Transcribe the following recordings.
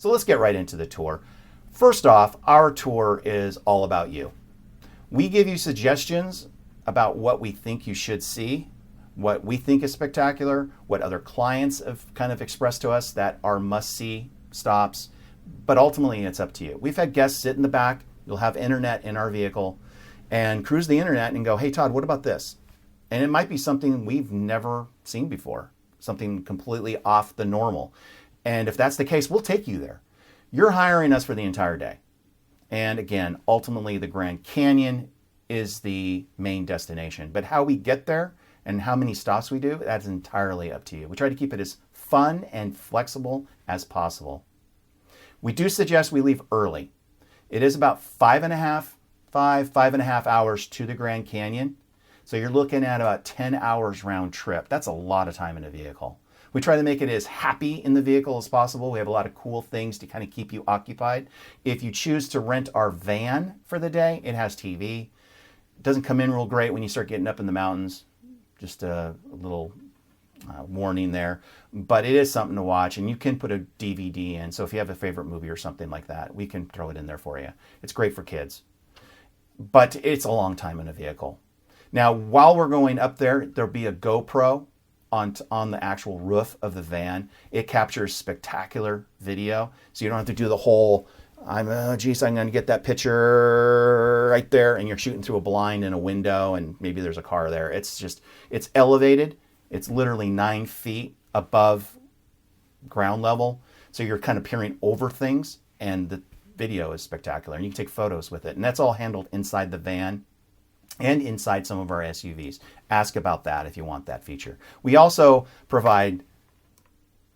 So let's get right into the tour. First off, our tour is all about you. We give you suggestions about what we think you should see, what we think is spectacular, what other clients have kind of expressed to us that are must-see stops, but ultimately it's up to you. We've had guests sit in the back, you'll have internet in our vehicle, and cruise the internet and go, hey Todd, what about this? And it might be something we've never seen before, something completely off the normal. And if that's the case, we'll take you there. You're hiring us for the entire day. And again, ultimately the Grand Canyon is the main destination. But how we get there and how many stops we do, that's entirely up to you. We try to keep it as fun and flexible as possible. We do suggest we leave early. It is about 5.5 hours to the Grand Canyon. So you're looking at about 10 hours round trip. That's a lot of time in a vehicle. We try to make it as happy in the vehicle as possible. We have a lot of cool things to kind of keep you occupied. If you choose to rent our van for the day, it has TV. It doesn't come in real great when you start getting up in the mountains. Just a little warning there. But it is something to watch, and you can put a DVD in. So if you have a favorite movie or something like that, we can throw it in there for you. It's great for kids. But it's a long time in a vehicle. Now, while we're going up there, there'll be a GoPro on the actual roof of the van. It captures spectacular video, so you don't have to do the whole, I'm going to get that picture right there, and you're shooting through a blind in a window, and maybe there's a car there. It's elevated. It's literally 9 feet above ground level, so you're kind of peering over things, and the video is spectacular, and you can take photos with it. And that's all handled inside the van and inside some of our SUVs. Ask about that if you want that feature. We also provide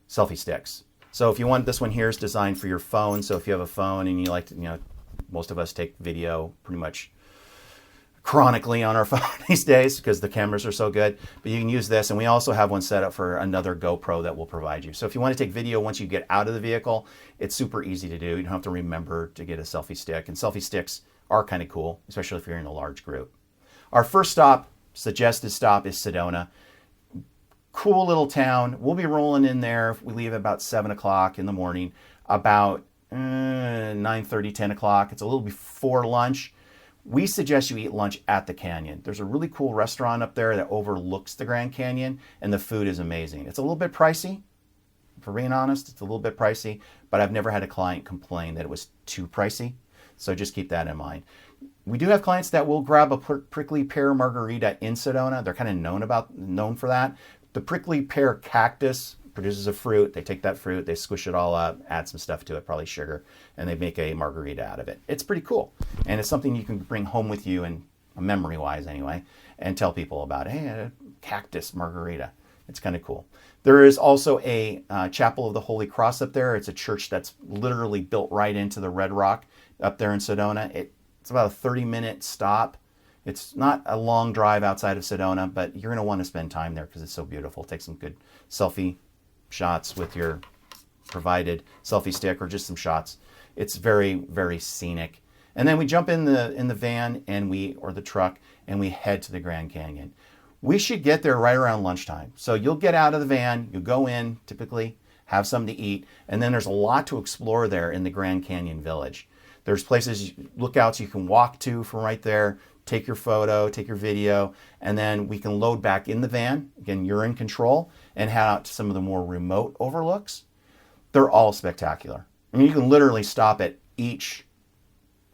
selfie sticks. So if you want, this one here is designed for your phone. So if you have a phone and you like to, most of us take video pretty much chronically on our phone these days because the cameras are so good, but you can use this. And we also have one set up for another GoPro that we'll provide you. So if you want to take video once you get out of the vehicle, it's super easy to do. You don't have to remember to get a selfie stick. And selfie sticks are kind of cool, especially if you're in a large group. Our first stop, suggested stop, is Sedona. Cool little town. We'll be rolling in there. We leave at about 7 o'clock in the morning, about 9:30, 10 o'clock. It's a little before lunch. We suggest you eat lunch at the canyon. There's a really cool restaurant up there that overlooks the Grand Canyon, and the food is amazing. It's a little bit pricey. For being honest, it's a little bit pricey, but I've never had a client complain that it was too pricey. So just keep that in mind. We do have clients that will grab a prickly pear margarita in Sedona. They're kind of known for that. The prickly pear cactus produces a fruit. They take that fruit, they squish it all up, add some stuff to it, probably sugar, and they make a margarita out of it. It's pretty cool. And it's something you can bring home with you, and memory-wise anyway, and tell people about it. Hey, a cactus margarita. It's kind of cool. There is also a Chapel of the Holy Cross up there. It's a church that's literally built right into the red rock up there in Sedona. It's about a 30-minute stop. It's not a long drive outside of Sedona, but you're going to want to spend time there because it's so beautiful. Take some good selfie shots with your provided selfie stick or just some shots. It's very, very scenic. And then we jump in the van or the truck and we head to the Grand Canyon. We should get there right around lunchtime. So you'll get out of the van, you go in, typically have something to eat, and then there's a lot to explore there in the Grand Canyon Village. There's places, lookouts you can walk to from right there, take your photo, take your video, and then we can load back in the van. Again, you're in control, and head out to some of the more remote overlooks. They're all spectacular. I mean, you can literally stop at each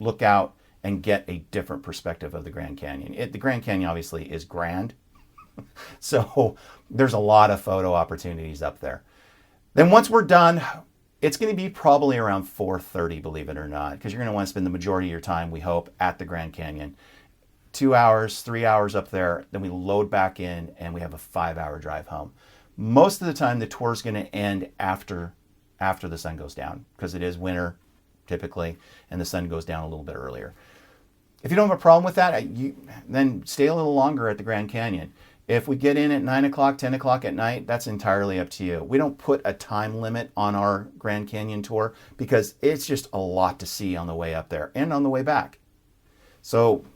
lookout and get a different perspective of the Grand Canyon. The Grand Canyon obviously is grand, so there's a lot of photo opportunities up there. Then once we're done, it's going to be probably around 4:30, believe it or not, because you're going to want to spend the majority of your time, we hope, at the Grand Canyon. 2 hours, 3 hours up there, then we load back in and we have a 5-hour drive home. Most of the time, the tour is going to end after the sun goes down because it is winter typically, and the sun goes down a little bit earlier. If you don't have a problem with that, then stay a little longer at the Grand Canyon. If we get in at 9 o'clock, 10 o'clock at night, that's entirely up to you. We don't put a time limit on our Grand Canyon tour because it's just a lot to see on the way up there and on the way back. So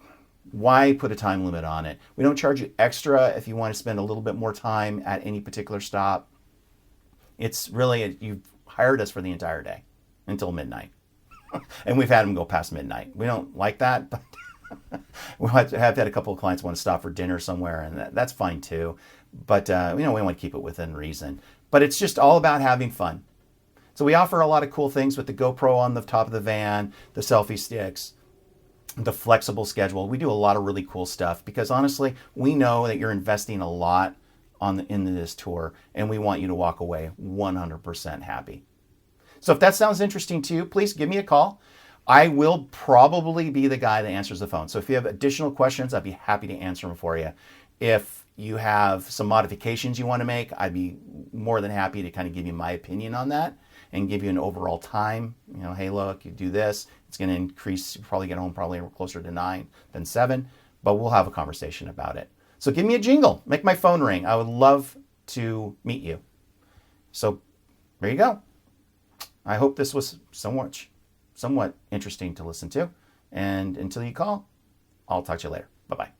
why put a time limit on it? We don't charge you extra if you want to spend a little bit more time at any particular stop. It's really, you've hired us for the entire day. until midnight. And we've had them go past midnight. We don't like that, but we have had a couple of clients want to stop for dinner somewhere, and that's fine too. But we want to keep it within reason. But it's just all about having fun. So we offer a lot of cool things with the GoPro on the top of the van, the selfie sticks, the flexible schedule. We do a lot of really cool stuff because honestly, we know that you're investing a lot into this tour, and we want you to walk away 100% happy. So if that sounds interesting to you, please give me a call. I will probably be the guy that answers the phone. So if you have additional questions, I'd be happy to answer them for you. If you have some modifications you want to make, I'd be more than happy to kind of give you my opinion on that and give you an overall time. Hey, look, you do this, it's going to increase. You probably get home probably closer to 9 than 7, but we'll have a conversation about it. So give me a jingle, make my phone ring. I would love to meet you. So there you go. I hope this was somewhat interesting to listen to. And until you call, I'll talk to you later. Bye-bye.